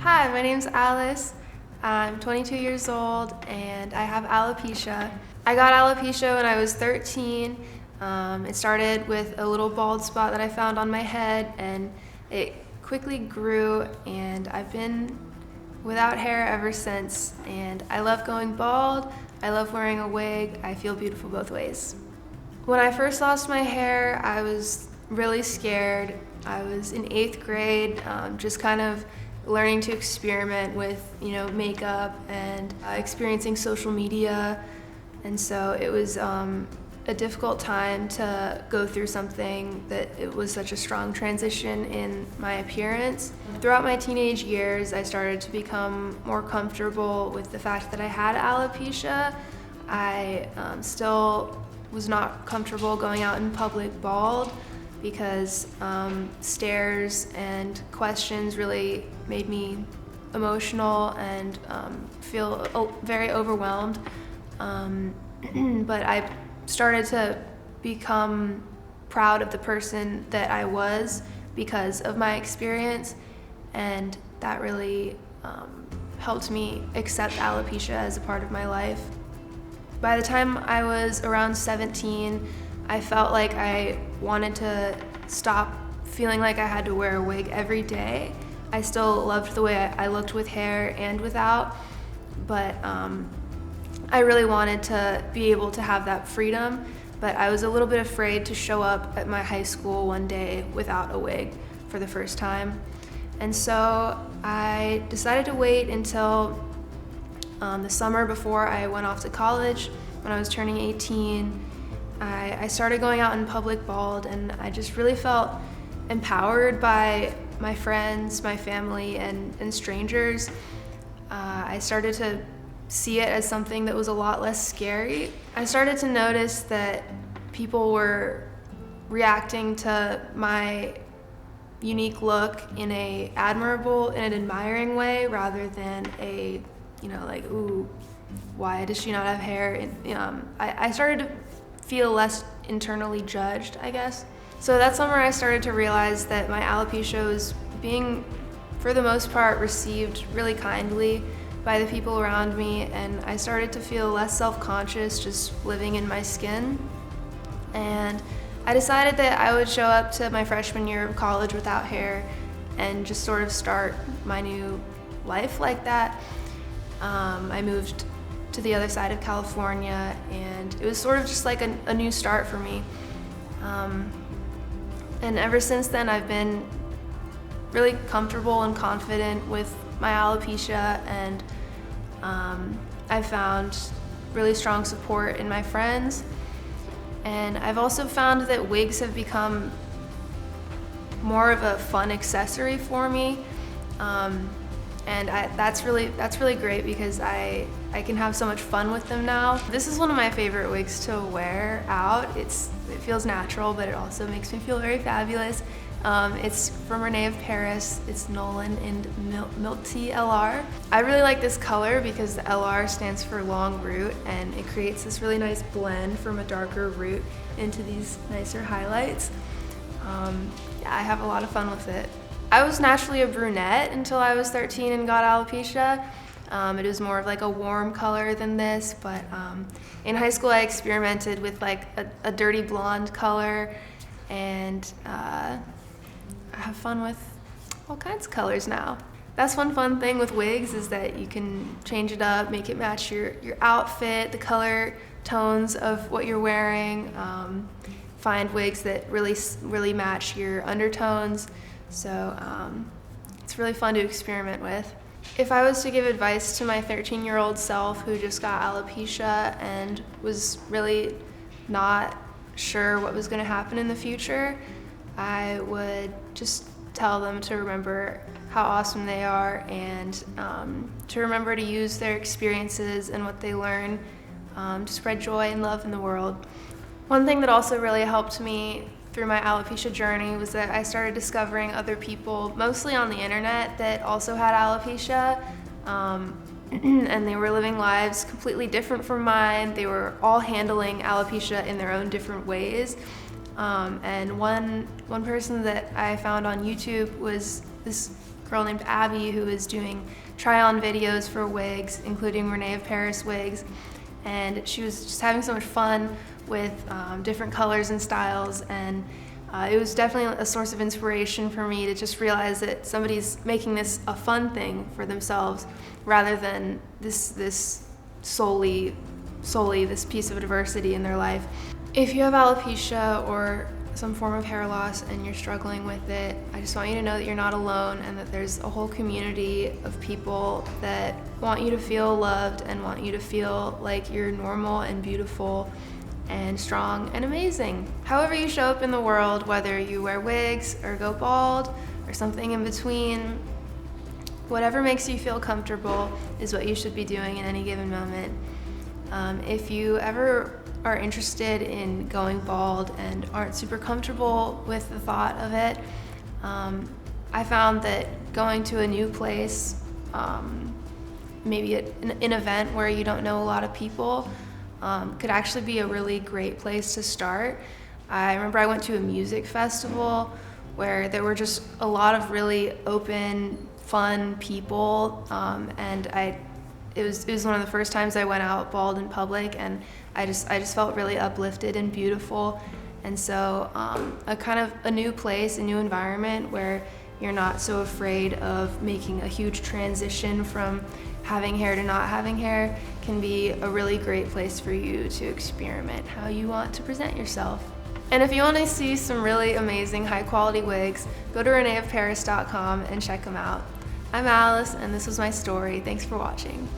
Hi, my name's Alice. I'm 22 years old and I have alopecia. I got alopecia when I was 13. It started with a little bald spot that I found on my head, and it quickly grew, and I've been without hair ever since. And I love going bald, I love wearing a wig, I feel beautiful both ways. When I first lost my hair, I was really scared. I was in 8th grade, just kind of learning to experiment with, makeup and experiencing social media. And so it was a difficult time to go through something that it was such a strong transition in my appearance. Throughout my teenage years, I started to become more comfortable with the fact that I had alopecia. I still was not comfortable going out in public bald because stares and questions really made me emotional and feel very overwhelmed. But I started to become proud of the person that I was because of my experience, and that really helped me accept alopecia as a part of my life. By the time I was around 17, I felt like I wanted to stop feeling like I had to wear a wig every day. I still loved the way I looked with hair and without, but I really wanted to be able to have that freedom, but I was a little bit afraid to show up at my high school one day without a wig for the first time. And so I decided to wait until the summer before I went off to college. When I was turning 18, I started going out in public bald, and I just really felt empowered by my friends, my family, and strangers. I started to see it as something that was a lot less scary. I started to notice that people were reacting to my unique look in an admirable and an admiring way, rather than a, like, ooh, why does she not have hair? And, I started to feel less internally judged, I guess. So that summer I started to realize that my alopecia was being, for the most part, received really kindly by the people around me, and I started to feel less self-conscious just living in my skin. And I decided that I would show up to my freshman year of college without hair and just sort of start my new life like that. I moved to the other side of California, and it was sort of just like a new start for me. And ever since then, I've been really comfortable and confident with my alopecia, and I found really strong support in my friends. And I've also found that wigs have become more of a fun accessory for me. And that's really great because I can have so much fun with them now. This is one of my favorite wigs to wear out. It feels natural, but it also makes me feel very fabulous. It's from René of Paris. It's Nolan and Milty LR. I really like this color because the LR stands for long root, and it creates this really nice blend from a darker root into these nicer highlights. I have a lot of fun with it. I was naturally a brunette until I was 13 and got alopecia. It was more of like a warm color than this, but in high school I experimented with like a dirty blonde color, and I have fun with all kinds of colors now. That's one fun thing with wigs, is that you can change it up, make it match your outfit, the color tones of what you're wearing, find wigs that really match your undertones. So it's really fun to experiment with. If I was to give advice to my 13-year-old self who just got alopecia and was really not sure what was going to happen in the future, I would just tell them to remember how awesome they are, and to remember to use their experiences and what they learn to spread joy and love in the world. One thing that also really helped me through my alopecia journey was that I started discovering other people, mostly on the internet, that also had alopecia, and they were living lives completely different from mine. They were all handling alopecia in their own different ways. And one person that I found on YouTube was this girl named Abby who is doing try-on videos for wigs, including René of Paris wigs, and she was just having so much fun with different colors and styles, and it was definitely a source of inspiration for me to just realize that somebody's making this a fun thing for themselves rather than this solely this piece of adversity in their life. If you have alopecia or some form of hair loss and you're struggling with it, I just want you to know that you're not alone and that there's a whole community of people that want you to feel loved and want you to feel like you're normal and beautiful and strong and amazing. However you show up in the world, whether you wear wigs or go bald or something in between, whatever makes you feel comfortable is what you should be doing in any given moment. If you ever are interested in going bald and aren't super comfortable with the thought of it, I found that going to a new place, maybe an event where you don't know a lot of people, could actually be a really great place to start. I remember I went to a music festival where there were just a lot of really open, fun people, and it was one of the first times I went out bald in public, and I just felt really uplifted and beautiful. And so a kind of a new place, a new environment where you're not so afraid of making a huge transition from having hair to not having hair can be a really great place for you to experiment how you want to present yourself. And if you want to see some really amazing high quality wigs, go to reneofparis.com and check them out. I'm Alice, and this was my story. Thanks for watching.